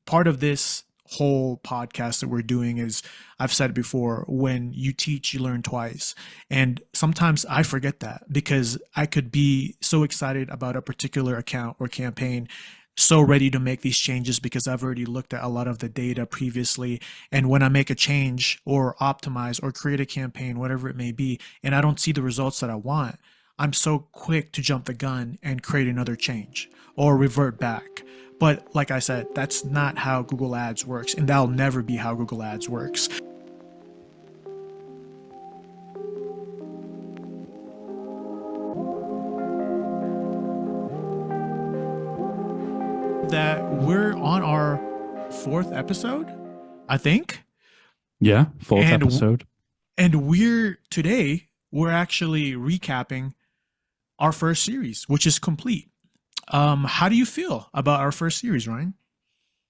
part of this whole podcast that we're doing is, I've said it before, when you teach, you learn twice. And sometimes I forget that because I could be so excited about a particular account or campaign, so ready to make these changes because I've already looked at a lot of the data previously. And when I make a change or optimize or create a campaign, whatever it may be, and I don't see the results that I want, I'm so quick to jump the gun and create another change or revert back. But like I said, that's not how Google Ads works, and that'll never be how Google Ads works. That we're on our fourth episode, I think. Yeah, fourth And episode. and we're actually recapping our first series, which is complete. How do you feel about our first series, Ryan?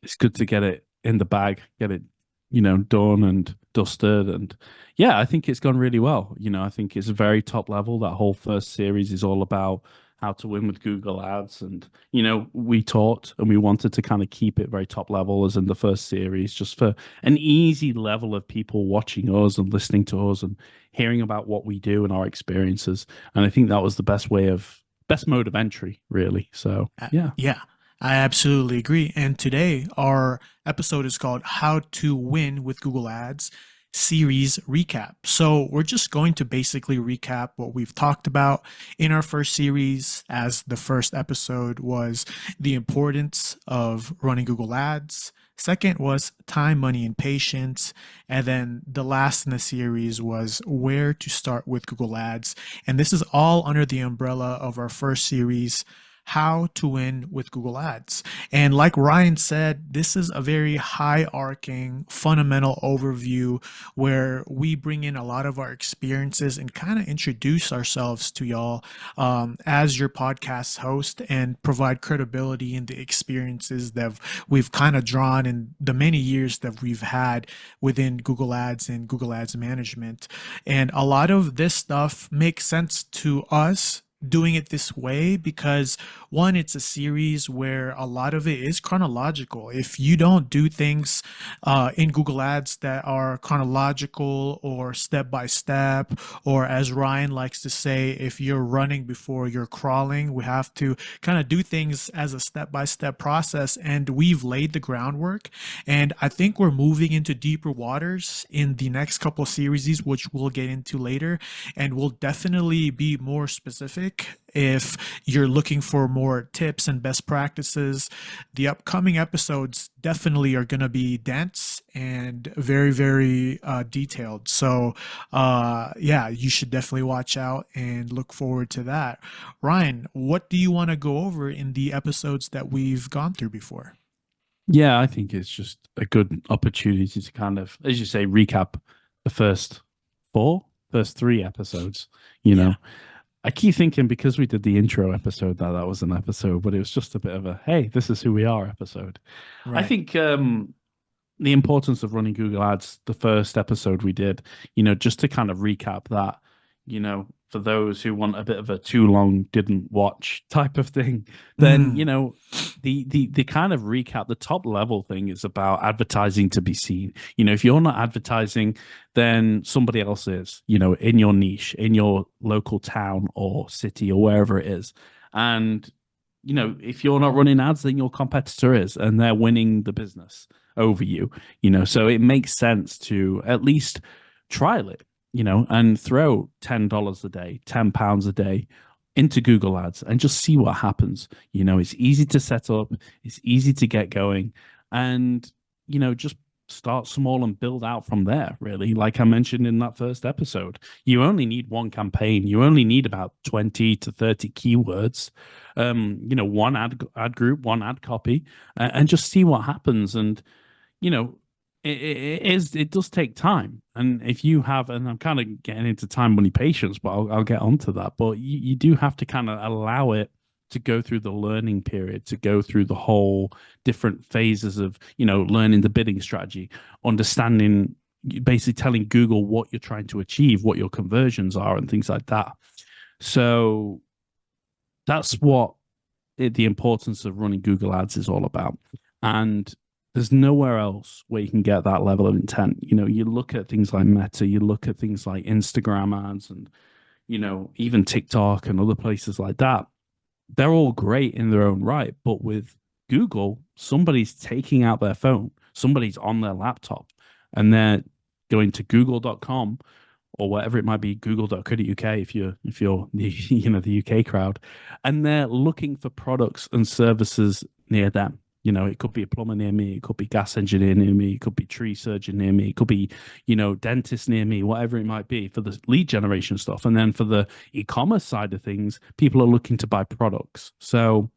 It's good to get it in the bag, get it, done and dusted. And yeah, I think it's gone really well. I think it's very top level. That whole first series is all about how to win with Google Ads. And, we taught and we wanted to kind of keep it very top level as in the first series, just for an easy level of people watching us and listening to us and hearing about what we do and our experiences. And I think that was the best mode of entry, really. So, yeah. Yeah, I absolutely agree. And today, our episode is called How to Win with Google Ads series recap. So, we're just going to basically recap what we've talked about in our first series, as the first episode was the importance of running Google Ads. Second was time, money, and patience. And then the last in the series was where to start with Google Ads. And this is all under the umbrella of our first series, How to Win with Google Ads. And like Ryan said, this is a very high-arcing, fundamental overview where we bring in a lot of our experiences and kind of introduce ourselves to y'all as your podcast host and provide credibility in the experiences that we've kind of drawn in the many years that we've had within Google Ads and Google Ads management. And a lot of this stuff makes sense to us doing it this way because, one, it's a series where a lot of it is chronological. If you don't do things in Google Ads that are chronological or step by step, or as Ryan likes to say, if you're running before you're crawling, we have to kind of do things as a step by step process. And we've laid the groundwork. And I think we're moving into deeper waters in the next couple of series, which we'll get into later. And we'll definitely be more specific if you're looking for more tips and best practices. The upcoming episodes definitely are going to be dense and very, very detailed. So, yeah, you should definitely watch out and look forward to that. Ryan, what do you want to go over in the episodes that we've gone through before? Yeah, I think it's just a good opportunity to kind of, as you say, recap the first three episodes, you Yeah, know. I keep thinking because we did the intro episode that was an episode, but it was just a bit of a hey, this is who we are episode. I right. think the importance of running Google Ads, the first episode we did, just to kind of recap that, for those who want a bit of a too long didn't watch type of thing, then Mm, the kind of recap, the top level thing is about advertising to be seen. If you're not advertising, then somebody else is, in your niche, in your local town or city or wherever it is. And if you're not running ads, then your competitor is, and they're winning the business over you, so it makes sense to at least trial it, and throw $10 a day, £10 a day into Google Ads and just see what happens. It's easy to set up, it's easy to get going, and, just start small and build out from there, really. Like I mentioned in that first episode, you only need one campaign, you only need about 20 to 30 keywords, one ad group, one ad copy, and just see what happens. And you know, it does take time. And if you have, and I'm kind of getting into time, money, patience, but I'll get onto that. But you do have to kind of allow it to go through the learning period, to go through the whole different phases of, learning the bidding strategy, understanding, basically telling Google what you're trying to achieve, what your conversions are, and things like that. So that's what the importance of running Google Ads is all about. And There's nowhere else where you can get that level of intent. You know, you look at things like Meta, you look at things like Instagram ads and, you know, even TikTok and other places like that. They're all great in their own right. But with Google, somebody's taking out their phone, somebody's on their laptop, and they're going to google.com or whatever it might be, google.co.uk if you're the you know the UK crowd, and they're looking for products and services near them. You know, it could be a plumber near me, it could be gas engineer near me, it could be tree surgeon near me, it could be, you know, dentist near me, whatever it might be for the lead generation stuff. And then for the e-commerce side of things, people are looking to buy products. So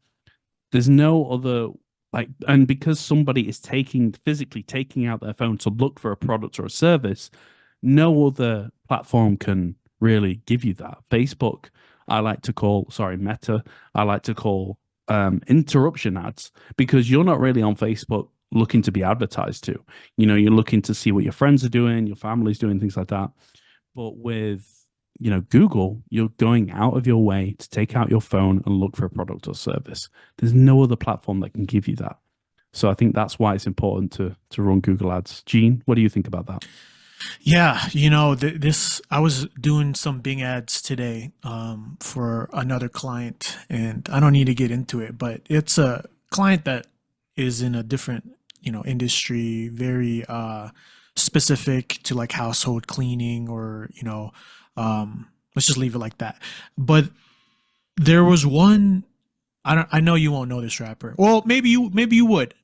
there's no other like, and because somebody is physically taking out their phone to look for a product or a service, no other platform can really give you that. Facebook, I like to call, sorry, Meta, I like to call interruption ads, because you're not really on Facebook looking to be advertised to. You know, you're looking to see what your friends are doing, your family's doing, things like that. But with, you know, Google, you're going out of your way to take out your phone and look for a product or service. There's no other platform that can give you that. So I think that's why it's important to run Google Ads. Gene, what do you think about that? Yeah, you know, this I was doing some Bing ads today for another client, and I don't need to get into it, but it's a client that is in a different, you know, industry, very specific to like household cleaning or, you know, let's just leave it like that. But there was one. I know you won't know this rapper. Well, maybe you would.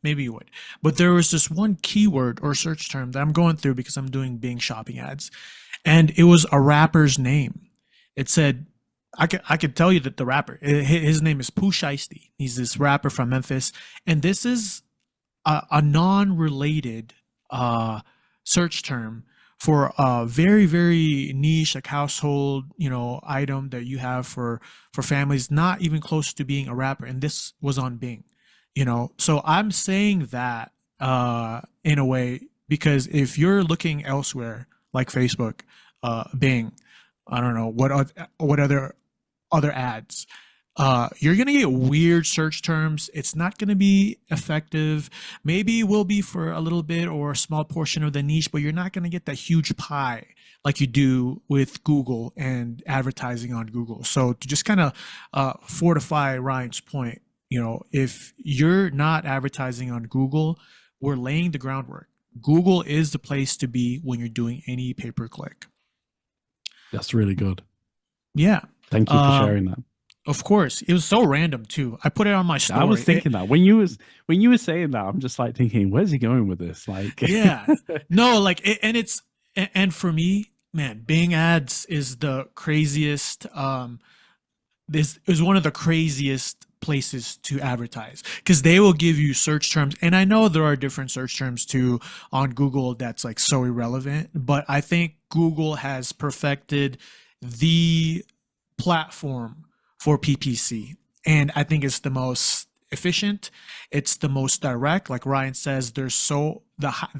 But there was this one keyword or search term that I'm going through because I'm doing Bing shopping ads, and it was a rapper's name. It said, I could tell you that the rapper, his name is Pooh Shiesty. He's this rapper from Memphis, and this is a non-related uh, search term for a very very niche like household, you know, item that you have for families, not even close to being a rapper, and this was on Bing, you know. So I'm saying that in a way because if you're looking elsewhere like Facebook, Bing, I don't know what other ads, you're gonna get weird search terms. It's not gonna be effective. Maybe it will be for a little bit or a small portion of the niche, but you're not gonna get that huge pie like you do with Google and advertising on Google. So to just kind of fortify Ryan's point, you know, if you're not advertising on Google, we're laying the groundwork. Google is the place to be when you're doing any pay per click. That's really good. Yeah. Thank you for Um, sharing that. Of course, it was so random too. I put it on my I was story. thinking that when you were saying that, I'm just like thinking, where's he going with this? Like, Yeah, no, like, and it's and for me, man, Bing ads is the craziest. This is one of the craziest places to advertise because they will give you search terms, and I know there are different search terms too on Google that's like so irrelevant, but I think Google has perfected the platform for PPC. And I think it's the most efficient. It's the most direct. Like Ryan says, the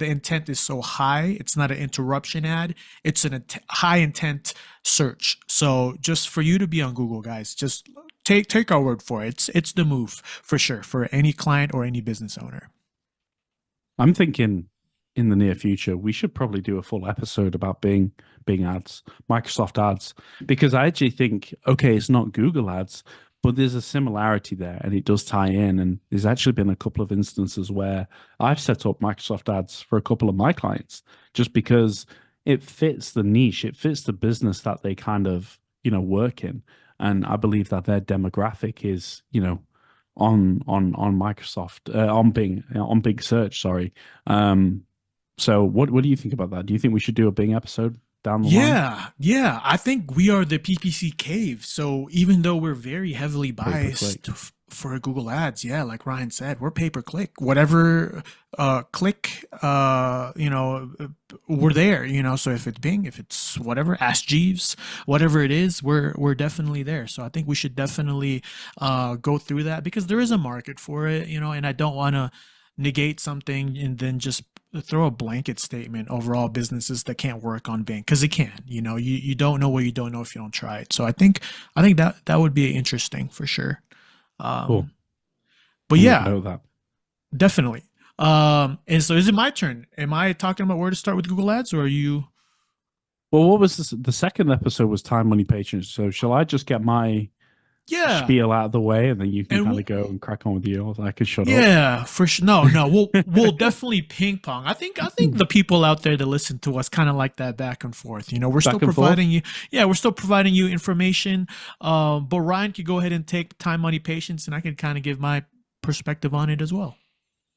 intent is so high. It's not an interruption ad. It's an high intent search. So just for you to be on Google, guys, just take our word for it. It's the move for sure for any client or any business owner. I'm thinking in the near future, we should probably do a full episode about Bing ads, Microsoft ads, because I actually think, okay, it's not Google ads, but there's a similarity there and it does tie in. And there's actually been a couple of instances where I've set up Microsoft ads for a couple of my clients just because it fits the niche, it fits the business that they kind of, you know, work in. And I believe that their demographic is, you know, on Microsoft on Bing search, sorry. So what do you think about that? Do you think we should do a Bing episode down the line? Yeah, yeah. I think we are the PPC Cave. So even though we're very heavily Pay per biased click. for Google Ads, yeah, like Ryan said, we're pay per click. Whatever click, you know, we're there. You know, so if it's Bing, if it's whatever, Ask Jeeves, whatever it is, we're definitely there. So I think we should definitely go through that because there is a market for it. You know, and I don't want to negate something and then just throw a blanket statement over all businesses that can't work on Bing because it can. You know, you don't know what you don't know if you don't try it. So I think that would be interesting for sure. Cool. Um, but I'll make a yeah, note of that. definitely. And so is it my turn? Am I talking about where to start with Google Ads, or are you? Well, what was this? The second episode was time, money, patience. So shall I just get my Yeah. spiel out of the way, and then you can And kind of go and crack on with yours? I could shut up. yeah, for sure. No, no, we'll definitely ping pong. I think the people out there that listen to us kind of like that back and forth. We're still Back and forth. providing you, yeah, we're still providing you information. But Ryan could go ahead and take time, money, patience, and I can kind of give my perspective on it as well.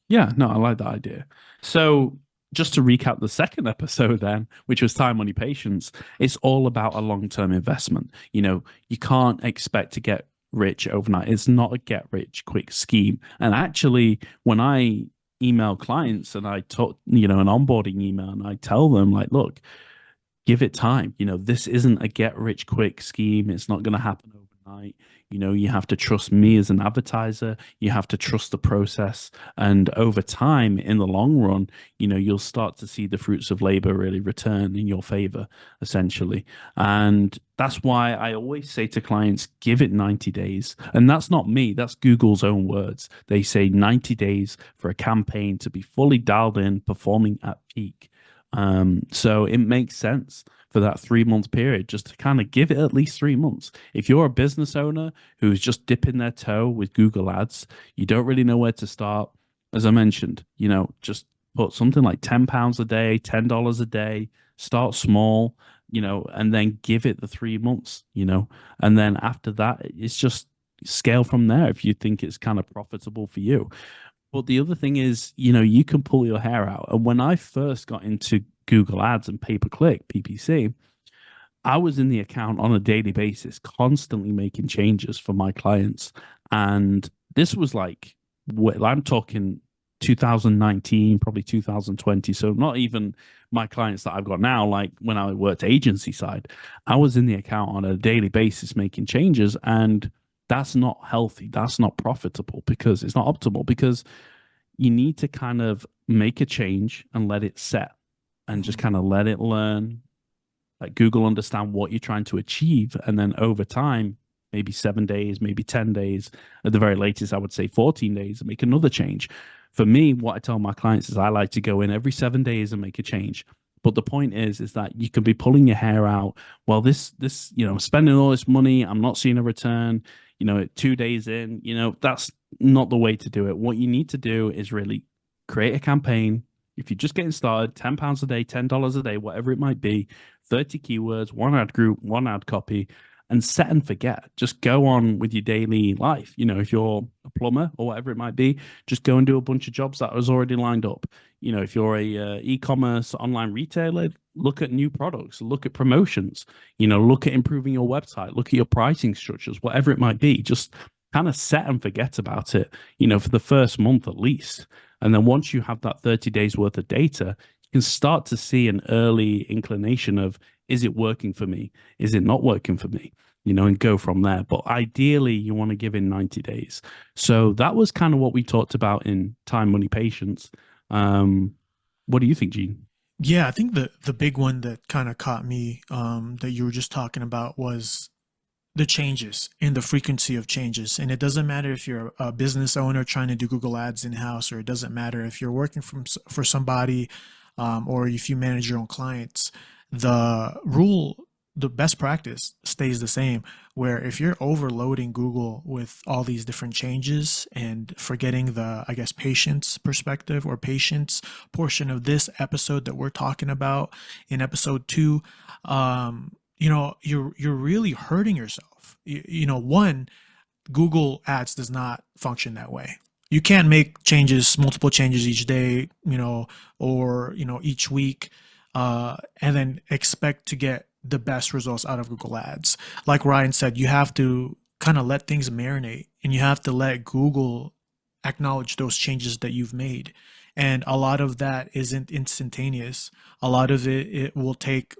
Yeah, no, I like that idea. So, just to recap the second episode, then, which was time, money, patience, it's all about a long term investment. You can't expect to get rich overnight. It's not a get rich quick scheme. And actually, when I email clients and I talk, an onboarding email, and I tell them, like, look, give it time. This isn't a get rich quick scheme. It's not going to happen overnight. You have to trust me as an advertiser. You have to trust the process. And over time, in the long run, you'll start to see the fruits of labor really return in your favor, essentially. And that's why I always say to clients, give it 90 days. And that's not me, that's Google's own words. They say 90 days for a campaign to be fully dialed in, performing at peak. So it makes sense for that 3 month period just to kind of give it at least 3 months. If you're a business owner who's just dipping their toe with Google Ads, you don't really know where to start. As I mentioned, just put something like £10 a day, $10 a day, start small, and then give it the 3 months, and then after that, it's just scale from there if you think it's kind of profitable for you. But the other thing is, you can pull your hair out. And when I first got into Google Ads and pay per click, PPC, I was in the account on a daily basis, constantly making changes for my clients. And this was like, well, I'm talking 2019, probably 2020. So not even my clients that I've got now, like when I worked agency side, I was in the account on a daily basis making changes. And that's not healthy. That's not profitable because it's not optimal because you need to kind of make a change and let it set and just Mhm. kind of let it learn, like Google understand what you're trying to achieve. And then over time, maybe 7 days, maybe 10 days, at the very latest, I would say 14 days and make another change. For me, what I tell my clients is I like to go in every 7 days and make a change. But the point is that you can be pulling your hair out. Well, this, spending all this money, I'm not seeing a return, 2 days in, that's not the way to do it. What you need to do is really create a campaign. If you're just getting started, £10 a day, $10 a day, whatever it might be, 30 keywords, one ad group, one ad copy, and set and forget. Just go on with your daily life. If you're a plumber or whatever it might be, just go and do a bunch of jobs that was already lined up. If you're a e-commerce online retailer, look at new products, look at promotions, look at improving your website, look at your pricing structures, whatever it might be. Just kind of set and forget about it, for the first month at least. And then once you have that 30 days worth of data, you can start to see an early inclination of, is it working for me? Is it not working for me? And go from there. But ideally, you want to give in 90 days. So that was kind of what we talked about in time, money, patience. What do you think, Gene? Yeah, I think the big one that kind of caught me, that you were just talking about, was the changes and the frequency of changes. And it doesn't matter if you're a business owner trying to do Google Ads in house, or it doesn't matter if you're working for somebody, or if you manage your own clients. The best practice stays the same. Where if you're overloading Google with all these different changes and forgetting the, I guess, patience perspective or patience portion of this episode that we're talking about in episode two, you're really hurting yourself. One, Google Ads does not function that way. You can't make changes, multiple changes each day, or each week, and then expect to get the best results out of Google Ads. Like Ryan said, you have to kind of let things marinate, and you have to let Google acknowledge those changes that you've made. And a lot of that isn't instantaneous. A lot of it will take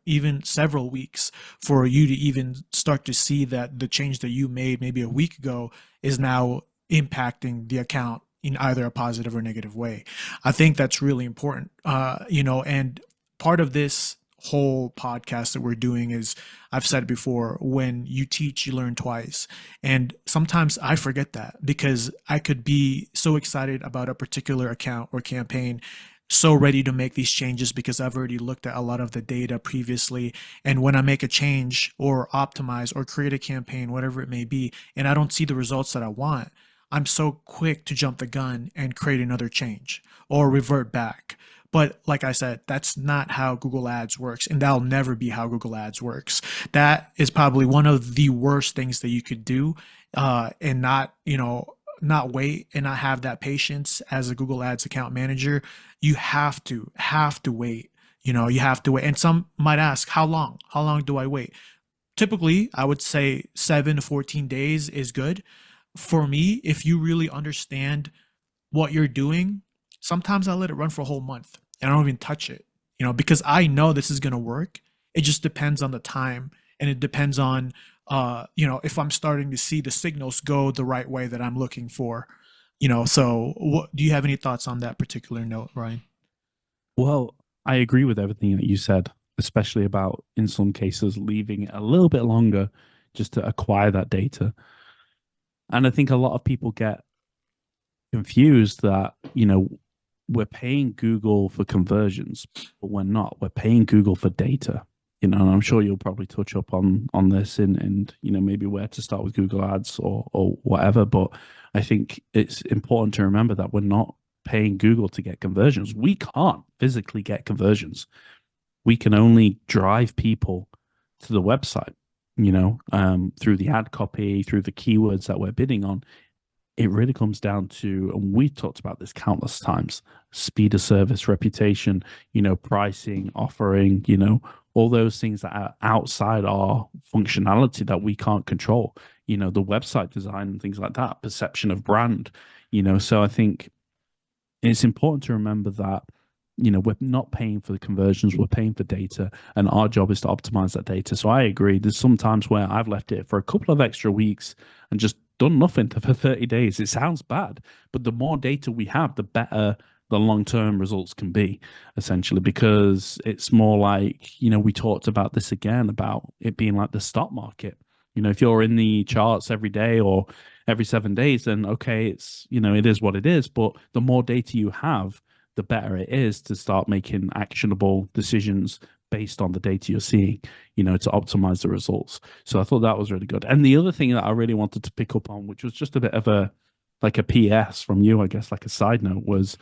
even several weeks for you to even start to see that the change that you made maybe a week ago is now impacting the account in either a positive or negative way. I think that's really important. And part of this whole podcast that we're doing is, I've said it before, when you teach, you learn twice. And sometimes I forget that because I could be so excited about a particular account or campaign, so ready to make these changes because I've already looked at a lot of the data previously. And when I make a change or optimize or create a campaign, whatever it may be, and I don't see the results that I want, I'm so quick to jump the gun and create another change or revert back. But like I said, that's not how Google Ads works, and that'll never be how Google Ads works. That is probably one of the worst things that you could do, and not, not wait and not have that patience as a Google Ads account manager. You have to wait. You have to wait. And some might ask, how long? How long do I wait? Typically, I would say 7 to 14 days is good. For me, if you really understand what you're doing, sometimes I let it run for a whole month and I don't even touch it, because I know this is going to work. It just depends on the time, and it depends on, if I'm starting to see the signals go the right way that I'm looking for, so do you have any thoughts on that particular note, Ryan? Well, I agree with everything that you said, especially about in some cases leaving it a little bit longer just to acquire that data. And I think a lot of people get confused that, we're paying Google for conversions, but we're not. We're paying Google for data. And I'm sure you'll probably touch up on this and maybe where to start with Google Ads or whatever. But I think it's important to remember that we're not paying Google to get conversions. We can't physically get conversions. We can only drive people to the website, through the ad copy, through the keywords that we're bidding on. It really comes down to, and we've talked about this countless times, speed of service, reputation, pricing, offering, all those things that are outside our functionality that we can't control, the website design and things like that, perception of brand, so I think it's important to remember that, we're not paying for the conversions, we're paying for data, and our job is to optimize that data. So I agree. There's some times where I've left it for a couple of extra weeks and just done nothing for 30 days. It sounds bad, but the more data we have, the better the long-term results can be, essentially, because it's more like, we talked about this again, about it being like the stock market. If you're in the charts every day or every 7 days, then okay, it's, it is what it is. But the more data you have, the better it is to start making actionable decisions based on the data you're seeing, to optimize the results. So I thought that was really good. And the other thing that I really wanted to pick up on, which was just a bit of a PS from you, I guess, like a side note, was,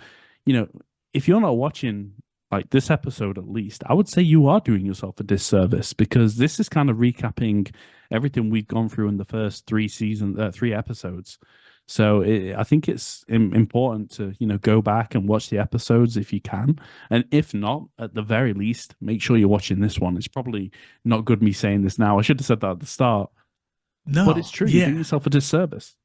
if you're not watching like this episode, at least, I would say you are doing yourself a disservice, because this is kind of recapping everything we've gone through in the first 3 episodes. So I think it's important to, go back and watch the episodes if you can. And if not, at the very least, make sure you're watching this one. It's probably not good me saying this now. I should have said that at the start. But it's No, true. You're doing yeah. yourself a disservice.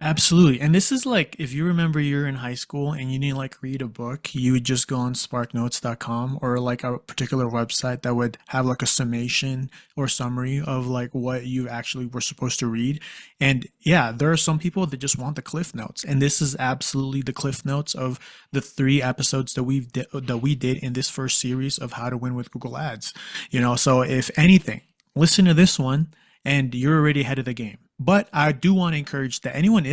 Absolutely. And this is like, if you remember you're in high school and you need to like read a book, you would just go on sparknotes.com or like a particular website that would have like a summation or summary of like what you actually were supposed to read. And yeah, there are some people that just want the cliff notes. And this is absolutely the cliff notes of the 3 episodes that we did in this first series of how to win with Google Ads. So if anything, listen to this one and you're already ahead of the game. But I do want to encourage that anyone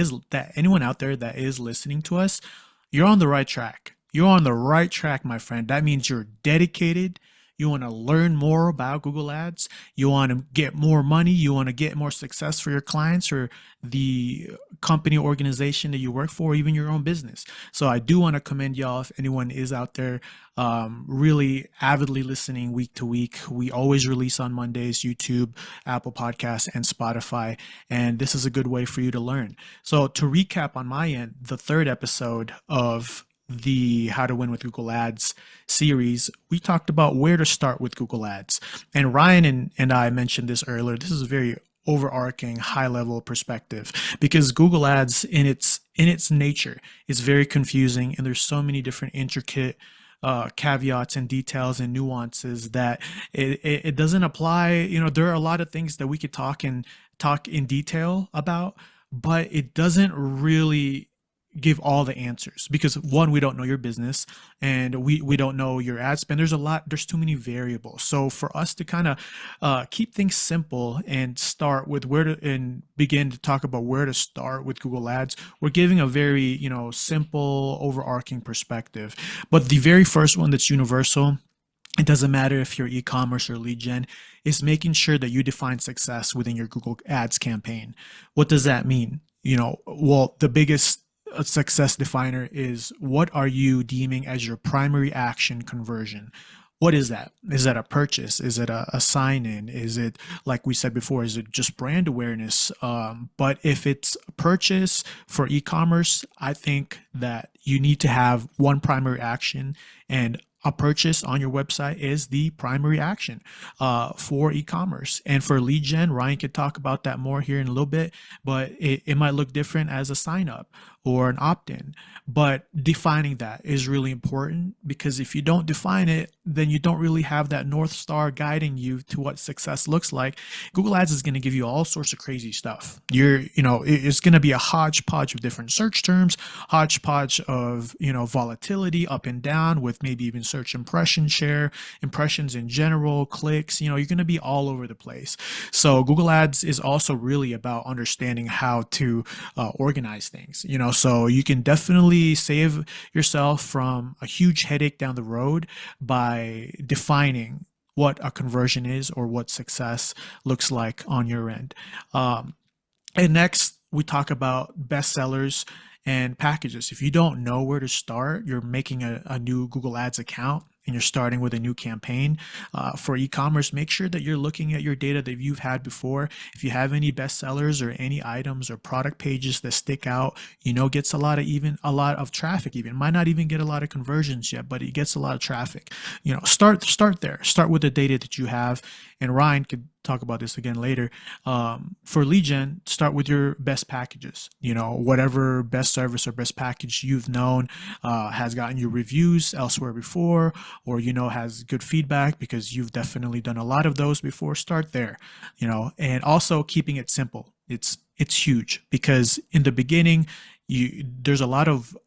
out there that is listening to us, you're on the right track. You're on the right track, my friend. That means you're dedicated. You want to learn more about Google Ads. You want to get more money. You want to get more success for your clients or the company organization that you work for, or even your own business. So I do want to commend y'all if anyone is out there really avidly listening week to week. We always release on Mondays, YouTube, Apple Podcasts, and Spotify. And this is a good way for you to learn. So to recap on my end, the 3rd episode of the How to Win with Google Ads series, we talked about where to start with Google Ads. And Ryan and I mentioned this earlier. This is a very overarching high level perspective because Google Ads in its nature is very confusing, and there's so many different intricate caveats and details and nuances that it doesn't apply. There are a lot of things that we could talk in detail about, but it doesn't really give all the answers, because one, we don't know your business, and we don't know your ad spend. There's too many variables. So for us to kind of keep things simple and start with where to and begin to talk about where to start with Google Ads, we're giving a very, simple overarching perspective. But the very first one that's universal, it doesn't matter if you're e-commerce or lead gen, is making sure that you define success within your Google Ads campaign. What does that mean? Well, the biggest success definer is, what are you deeming as your primary action conversion? What is that? Is that a purchase? Is it a sign in? Is it, like we said before, is it just brand awareness? But if it's a purchase for e-commerce, I think that you need to have one primary action, and a purchase on your website is the primary action for e-commerce. And for lead gen, Ryan could talk about that more here in a little bit, but it might look different as a sign up or an opt-in. But defining that is really important, because if you don't define it, then you don't really have that North Star guiding you to what success looks like. Google Ads is going to give you all sorts of crazy stuff. It's going to be a hodgepodge of different search terms, hodgepodge of, volatility up and down, with maybe even search impression share, impressions in general, clicks. You're going to be all over the place. So Google Ads is also really about understanding how to organize things. So you can definitely save yourself from a huge headache down the road by defining what a conversion is, or what success looks like on your end. And next, we talk about bestsellers and packages. If you don't know where to start, you're making a new Google Ads account and you're starting with a new campaign for e-commerce, make sure that you're looking at your data that you've had before. If you have any bestsellers or any items or product pages that stick out, gets a lot of traffic, even might not even get a lot of conversions yet, but it gets a lot of traffic. Start there. Start with the data that you have. And Ryan could talk about this again later. For lead gen, start with your best packages. Whatever best service or best package you've known has gotten you reviews elsewhere before, or has good feedback because you've definitely done a lot of those before. Start there. And also keeping it simple. It's huge, because in the beginning, there's a lot of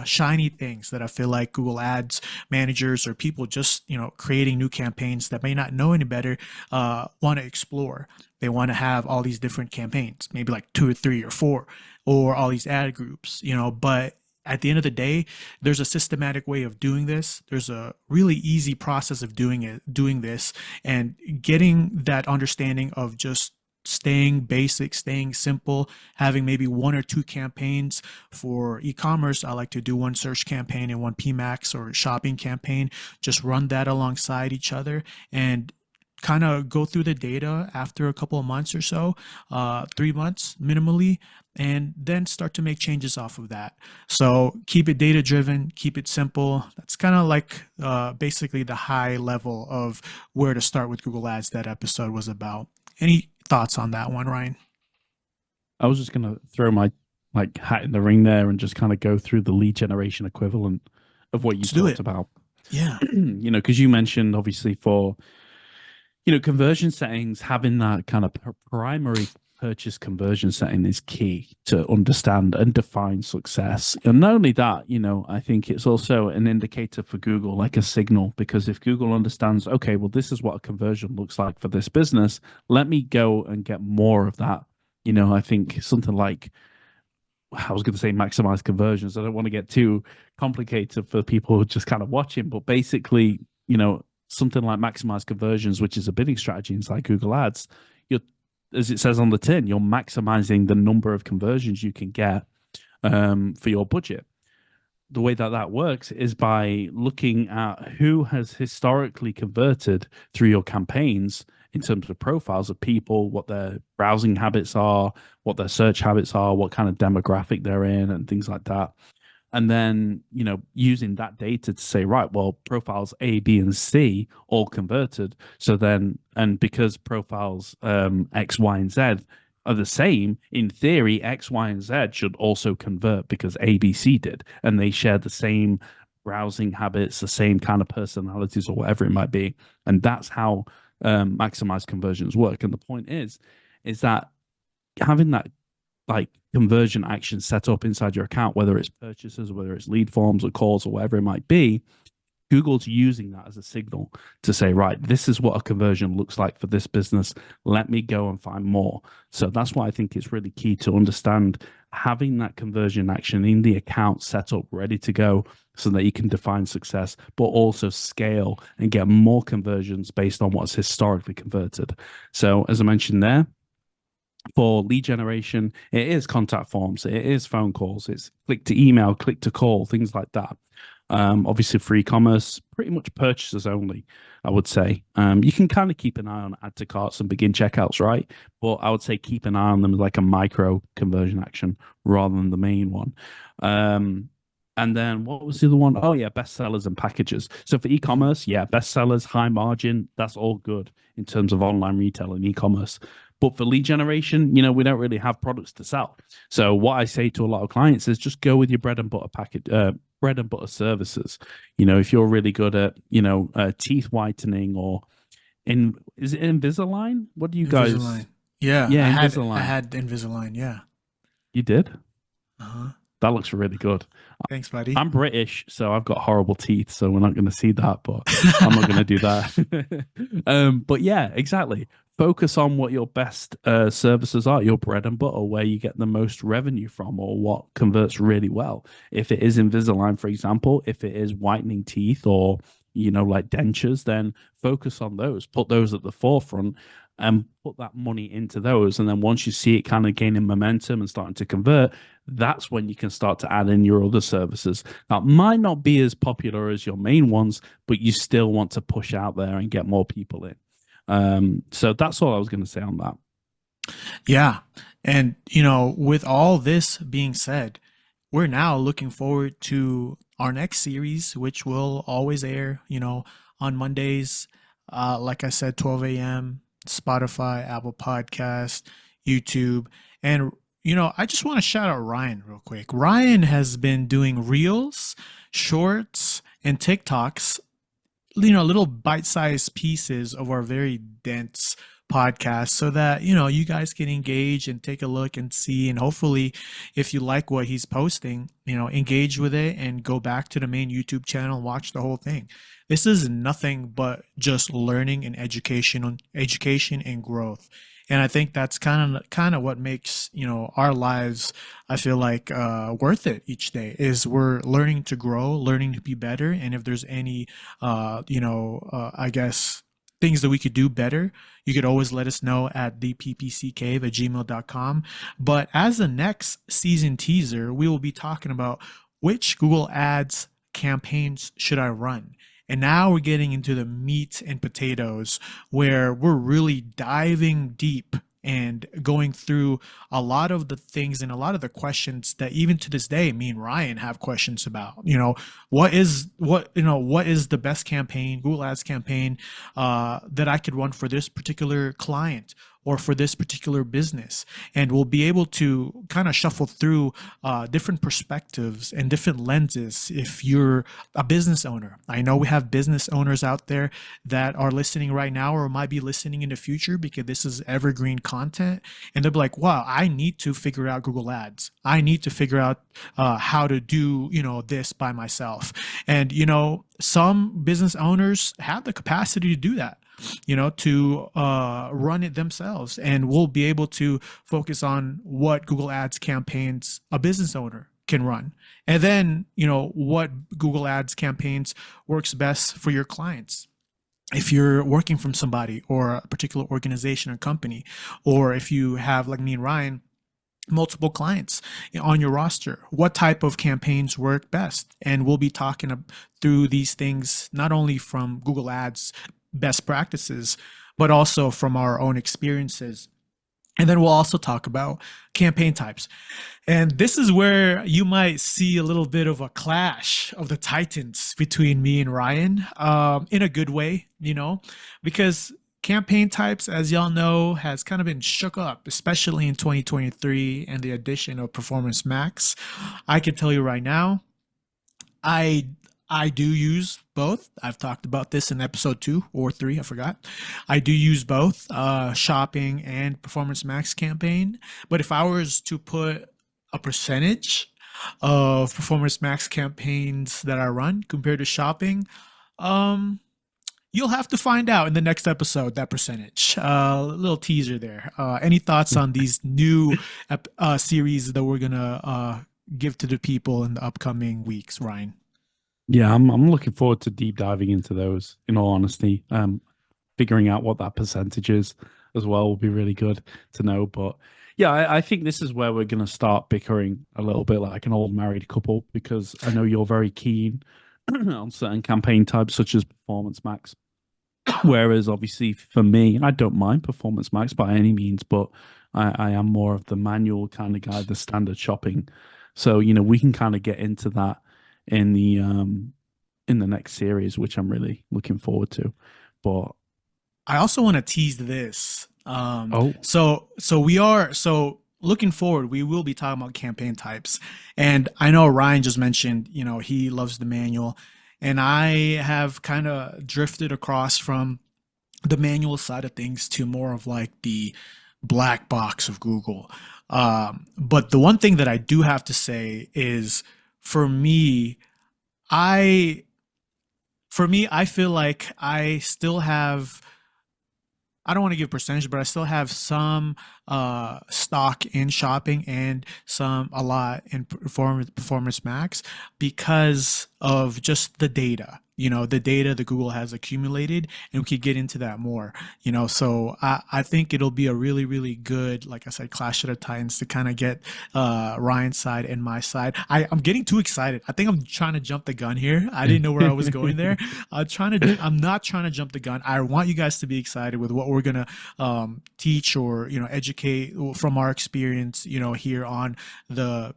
shiny things that I feel like Google Ads managers or people just creating new campaigns that may not know any better want to explore. They want to have all these different campaigns, maybe like 2 or 3 or 4, or all these ad groups, but at the end of the day, there's a systematic way of doing this. There's a really easy process of doing this, and getting that understanding of just staying basic, staying simple, having maybe 1 or 2 campaigns. For e-commerce, I like to do one search campaign and one PMAX or shopping campaign. Just run that alongside each other and kind of go through the data after a couple of months or so, 3 months minimally, and then start to make changes off of that. So keep it data driven, keep it simple. That's kind of like basically the high level of where to start with Google Ads that episode was about. Any thoughts on that one, Ryan? I was just going to throw my hat in the ring there and just kind of go through the lead generation equivalent of what you Let's do talked it. about. Yeah. Because you mentioned obviously for conversion settings, having that kind of primary purchase conversion setting is key to understand and define success. And not only that, I think it's also an indicator for Google, like a signal, because if Google understands, okay, well, this is what a conversion looks like for this business, let me go and get more of that. I think something like, I was going to say maximize conversions. I don't want to get too complicated for people who are just kind of watching, but basically, something like maximize conversions, which is a bidding strategy inside Google Ads, you're, as it says on the tin, you're maximizing the number of conversions you can get for your budget. The way that works is by looking at who has historically converted through your campaigns in terms of profiles of people, what their browsing habits are, what their search habits are, what kind of demographic they're in, and things like that. And then, using that data to say, right, well, profiles A, B, and C all converted. So then, and because profiles X, Y, and Z are the same, in theory, X, Y, and Z should also convert because A, B, C did. And they share the same browsing habits, the same kind of personalities, or whatever it might be. And that's how maximized conversions work. And the point is that having that like conversion action set up inside your account, whether it's purchases, whether it's lead forms or calls or whatever it might be, Google's using that as a signal to say, right, this is what a conversion looks like for this business. Let me go and find more. So that's why I think it's really key to understand having that conversion action in the account set up, ready to go, so that you can define success, but also scale and get more conversions based on what's historically converted. So, as I mentioned there, for lead generation, it is contact forms, it is phone calls, it's click to email, click to call, things like that. Obviously, for e-commerce, pretty much purchases only, I would say. You can kind of keep an eye on add to carts and begin checkouts, right? But I would say keep an eye on them as like a micro conversion action rather than the main one. And then what was the other one? Oh, yeah, bestsellers and packages. So for e-commerce, yeah, bestsellers, high margin, that's all good in terms of online retail and e-commerce. But for lead generation, we don't really have products to sell. So what I say to a lot of clients is just go with your bread and butter package, bread and butter services. If you're really good at, teeth whitening or is it Invisalign? What do you guys? Invisalign. Yeah, Yeah, I Invisalign. had Invisalign. Yeah. You did? Uh-huh. That looks really good. Thanks, buddy. I'm British, so I've got horrible teeth, so we're not going to see that, but I'm not going to do that. But yeah, exactly. Focus on what your best services are, your bread and butter, where you get the most revenue from, or what converts really well. If it is Invisalign, for example, if it is whitening teeth or like dentures, then focus on those. Put those at the forefront and put that money into those. And then once you see it kind of gaining momentum and starting to convert, that's when you can start to add in your other services. That might not be as popular as your main ones, but you still want to push out there and get more people in. So that's all I was going to say on that. Yeah. And, with all this being said, we're now looking forward to our next series, which will always air, on Mondays, like I said, 12 a.m., Spotify, Apple Podcast, YouTube. And, I just want to shout out Ryan real quick. Ryan has been doing reels, shorts, and TikToks, little bite-sized pieces of our very dense podcast so that, you guys can engage and take a look and see, and hopefully if you like what he's posting, engage with it and go back to the main YouTube channel and watch the whole thing. This is nothing but just learning and education and growth. And I think that's kind of what makes, our lives, I feel like, worth it each day, is we're learning to grow, learning to be better. And if there's any, I guess, things that we could do better, you could always let us know at the PPC Cave at gmail.com. But as the next season teaser, we will be talking about which Google Ads campaigns should I run. And now we're getting into the meat and potatoes, where we're really diving deep and going through a lot of the things and a lot of the questions that even to this day, me and Ryan have questions about. What is the best campaign, Google Ads campaign, that I could run for this particular client or for this particular business. And we'll be able to kind of shuffle through different perspectives and different lenses if you're a business owner. I know we have business owners out there that are listening right now or might be listening in the future, because this is evergreen content. And they'll be like, wow, I need to figure out Google Ads. I need to figure out how to do, this by myself. And, some business owners have the capacity to do that, to run it themselves. And we'll be able to focus on what Google Ads campaigns a business owner can run. And then, what Google Ads campaigns works best for your clients. If you're working from somebody or a particular organization or company, or if you have, like me and Ryan, multiple clients on your roster, what type of campaigns work best? And we'll be talking through these things, not only from Google Ads best practices, but also from our own experiences. And then we'll also talk about campaign types. And this is where you might see a little bit of a clash of the titans between me and Ryan, in a good way, because campaign types, as y'all know, has kind of been shook up, especially in 2023 and the addition of Performance Max. I can tell you right now, I I do use both. I've talked about this in episode 2 or 3, I forgot. I do use both shopping and Performance Max campaign. But if I was to put a percentage of Performance Max campaigns that I run compared to shopping, um, you'll have to find out in the next episode that percentage. Little teaser there. Any thoughts on these new series that we're gonna give to the people in the upcoming weeks, Ryan? Yeah, I'm looking forward to deep diving into those, in all honesty. Figuring out what that percentage is as well will be really good to know. But yeah, I think this is where we're going to start bickering a little bit like an old married couple, because I know you're very keen on certain campaign types such as Performance Max. Whereas obviously for me, I don't mind Performance Max by any means, but I am more of the manual kind of guy, the standard shopping. So, we can kind of get into that in the next series, which I'm really looking forward to. But I also want to tease this. oh, So looking forward, we will be talking about campaign types, and I know Ryan just mentioned, he loves the manual, and I have kind of drifted across from the manual side of things to more of like the black box of Google. But the one thing that I do have to say is, for me, I I feel like I still have, I don't want to give percentage, but I still have some stock in shopping and a lot in Performance Max because of just the data. The data that Google has accumulated, and we could get into that more. So I think it'll be a really, really good, like I said, Clash of the Titans to kind of get Ryan's side and my side. I'm getting too excited. I think I'm trying to jump the gun here. I didn't know where I was going there. I'm not trying to jump the gun. I want you guys to be excited with what we're gonna teach or educate from our experience. Here on the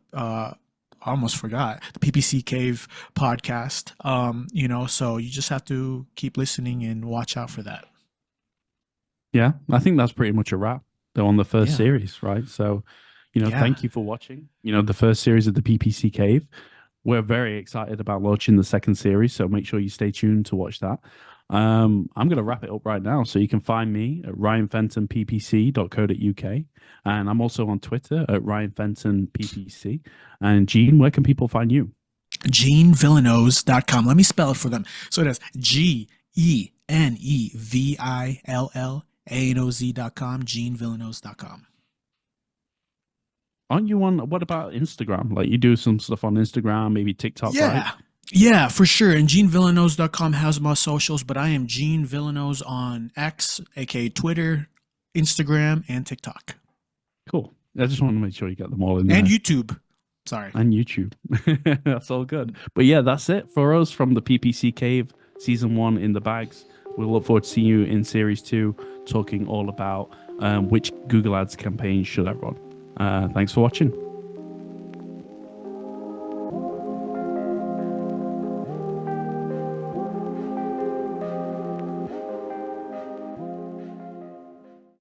I almost forgot the PPC Cave podcast. So you just have to keep listening and watch out for that. yeah, I think that's pretty much a wrap though on the first Yeah. series, right? So, Yeah. thank you for watching, the first series of the PPC Cave. We're very excited about launching the second series, so make sure you stay tuned to watch that. I'm going to wrap it up right now. So you can find me at ryanfentonppc.co.uk. And I'm also on Twitter at ryanfentonppc. And Gene, where can people find you? GeneVillanos.com. Let me spell it for them. So it is GeneVillanoz.com. GeneVillanos.com. Aren't you on, what about Instagram? Like you do some stuff on Instagram, maybe TikTok, Yeah. right? Yeah, for sure. And GeneVillanos.com has my socials, but I am Gene Villanos on X, aka Twitter, Instagram, and TikTok. Cool. I just want to make sure you get them all in there. And YouTube. Sorry. And YouTube. That's all good. But yeah, that's it for us from the PPC Cave season 1 in the bags. We'll look forward to seeing you in series 2, talking all about which Google Ads campaign should I run. Thanks for watching.